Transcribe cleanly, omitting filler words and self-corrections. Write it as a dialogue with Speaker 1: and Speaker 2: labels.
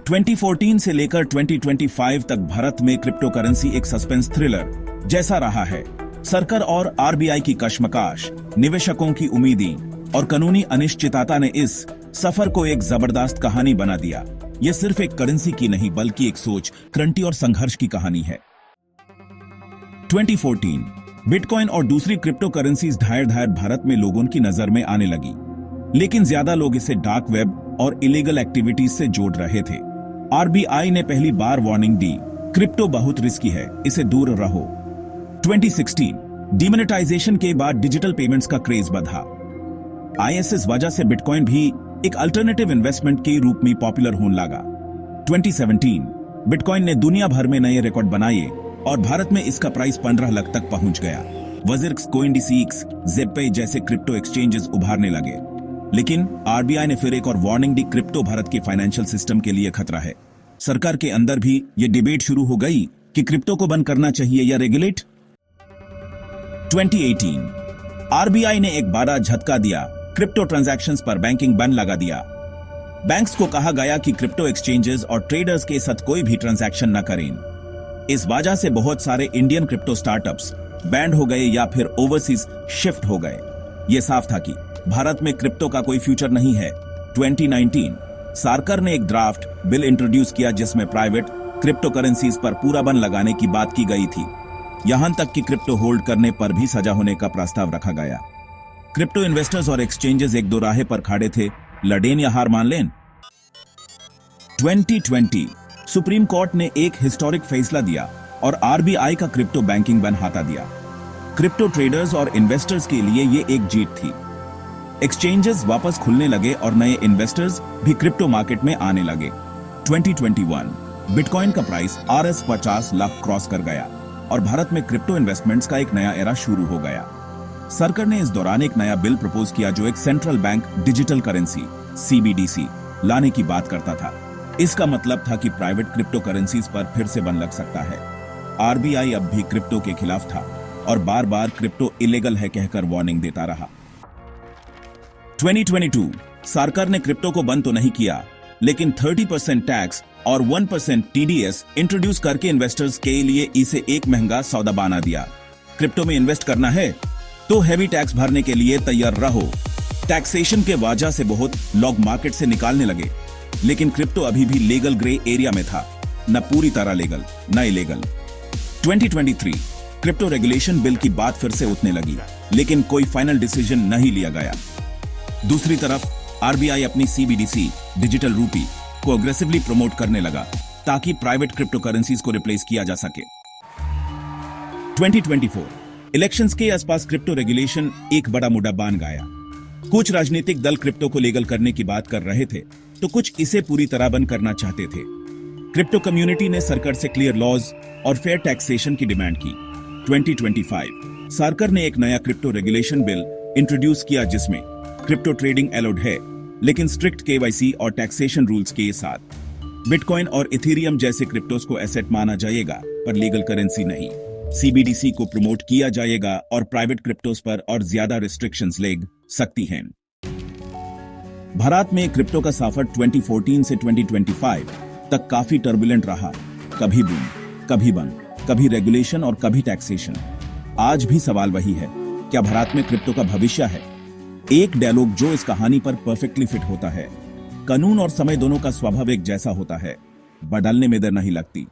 Speaker 1: 2014 से लेकर 2025 तक भारत में क्रिप्टो करेंसी एक सस्पेंस थ्रिलर जैसा रहा है। सरकार और आरबीआई की कश्मकश, निवेशकों की उम्मीदें और कानूनी अनिश्चितता ने इस सफर को एक जबरदस्त कहानी बना दिया। यह सिर्फ एक करेंसी की नहीं बल्कि एक सोच, क्रांति और संघर्ष की कहानी है। 2014 बिटकॉइन और दूसरी क्रिप्टो करेंसीज धैर्य भारत में लोगों की नजर में आने लगी, लेकिन ज्यादा लोग इसे डार्क वेब और इलीगल एक्टिविटीज से जोड़ रहे थे। आरबीआई ने पहली बार वार्निंग दी, क्रिप्टो बहुत रिस्की है, इसे दूर रहो। 2016 डिमोनेटाइजेशन के बाद डिजिटल पेमेंट्स का क्रेज बढ़ा। इस वजह से बिटकॉइन भी एक अल्टरनेटिव इन्वेस्टमेंट के रूप में पॉपुलर होने लगा। 2017 बिटकॉइन ने दुनिया भर में नए रिकॉर्ड बनाए और भारत में इसका प्राइस 15 लाख तक पहुंच गया। वज़िर्स, कोइनडिसीक्स, ज़ेडपे जैसे क्रिप्टो एक्सचेंजेस उभारने लगे, लेकिन आरबीआई ने फिर एक और वार्निंग दी, क्रिप्टो भारत के फाइनेंशियल सिस्टम के लिए खतरा है। सरकार के अंदर भी ये डिबेट शुरू हो गई कि क्रिप्टो को बंद करना चाहिए या रेगुलेट। 2018 आरबीआई ने एक बड़ा झटका दिया, क्रिप्टो ट्रांजैक्शंस पर बैंकिंग बैन लगा दिया। बैंक्स को कहा गया कि क्रिप्टो एक्सचेंजेस और ट्रेडर्स के साथ कोई भी ट्रांजैक्शन न करें। इस वजह से बहुत सारे इंडियन क्रिप्टो स्टार्टअप्स बैंड हो गए या फिर ओवरसीज शिफ्ट हो गए। यह साफ था कि भारत में क्रिप्टो का कोई फ्यूचर नहीं है। 2019 सरकार ने एक ड्राफ्ट बिल इंट्रोड्यूस किया जिसमें प्राइवेट क्रिप्टो करेंसीज पर पूरा बैन लगाने की बात की गई थी। यहां तक कि क्रिप्टो होल्ड करने पर भी सजा होने का प्रस्ताव रखा गया। क्रिप्टो इन्वेस्टर्स और एक्सचेंजेस एक दो राह पर खड़े थे, लड़ेन या हार मान लें। 2020 सुप्रीम कोर्ट ने एक हिस्टोरिक फैसला दिया और आरबीआई का क्रिप्टो बैंकिंग बैन हटा दिया। क्रिप्टो ट्रेडर्स और इन्वेस्टर्स के लिए ये एक जीत थी। एक्सचेंजेस वापस खुलने लगे और नए इन्वेस्टर्स भी क्रिप्टो मार्केट में आने लगे। 2021 बिटकॉइन का प्राइस RS 50 लाख क्रॉस कर गया और भारत में क्रिप्टो इन्वेस्टमेंट्स का एक नया एरा शुरू हो गया। सरकार ने इस दौरान एक नया बिल प्रपोज किया जो एक central bank digital currency CBDC लाने की बात करता था। इसका मतलब था कि प्राइवेट क्रिप्टो करेंसीज पर फिर से बैन लग सकता है। आरबीआई अब भी क्रिप्टो के खिलाफ था और बार बार क्रिप्टो इलीगल है कहकर वार्निंग देता रहा। 2022 सरकार ने क्रिप्टो को बंद तो नहीं किया, लेकिन 30% टैक्स और 1% TDS इंट्रोड्यूस करके इन्वेस्टर्स के लिए इसे एक महंगा सौदा बना दिया। क्रिप्टो में इन्वेस्ट करना है तो हैवी टैक्स भरने के लिए तैयार रहो। टैक्सेशन के वजह से बहुत लोग मार्केट से निकालने लगे, लेकिन क्रिप्टो अभी भी लीगल ग्रे एरिया में था, न पूरी तरह लीगल न इलीगल। 2023 क्रिप्टो रेगुलेशन बिल की बात फिर से उठने लगी, लेकिन कोई फाइनल डिसीजन नहीं लिया गया। दूसरी तरफ आरबीआई अपनी CBDC डिजिटल रूपी को अग्रेसिवली प्रमोट करने लगा ताकि प्राइवेट क्रिप्टो करेंसीज को रिप्लेस किया जा सके। 2024 इलेक्शंस के आसपास क्रिप्टो रेगुलेशन एक बड़ा मुद्दा बन गया। कुछ राजनीतिक दल क्रिप्टो को लीगल करने की बात कर रहे थे, तो कुछ इसे पूरी तरह बंद करना चाहते थे। क्रिप्टो कम्युनिटी ने सरकार से क्लियर लॉज और फेयर टैक्सेशन की डिमांड की। 2025 सरकार ने एक नया क्रिप्टो रेगुलेशन बिल इंट्रोड्यूस किया जिसमें क्रिप्टो ट्रेडिंग अलाउड है, लेकिन स्ट्रिक्ट KYC और टैक्सेशन रूल्स के साथ। बिटकॉइन और इथेरियम जैसे क्रिप्टोस को एसेट माना जाएगा पर लीगल करेंसी नहीं। CBDC को प्रमोट किया जाएगा और प्राइवेट क्रिप्टोस पर और ज्यादा रिस्ट्रिक्शंस लग सकती हैं। भारत में क्रिप्टो का सफर 2014 से 2025 तक काफी टर्बुलेंट रहा। कभी बूम, कभी बंद, कभी रेगुलेशन और कभी टैक्सेशन। आज भी सवाल वही है, क्या भारत में क्रिप्टो का भविष्य है? एक डायलॉग जो इस कहानी पर परफेक्टली फिट होता है, कानून और समय दोनों का स्वभाव एक जैसा होता है, बदलने में देर नहीं लगती।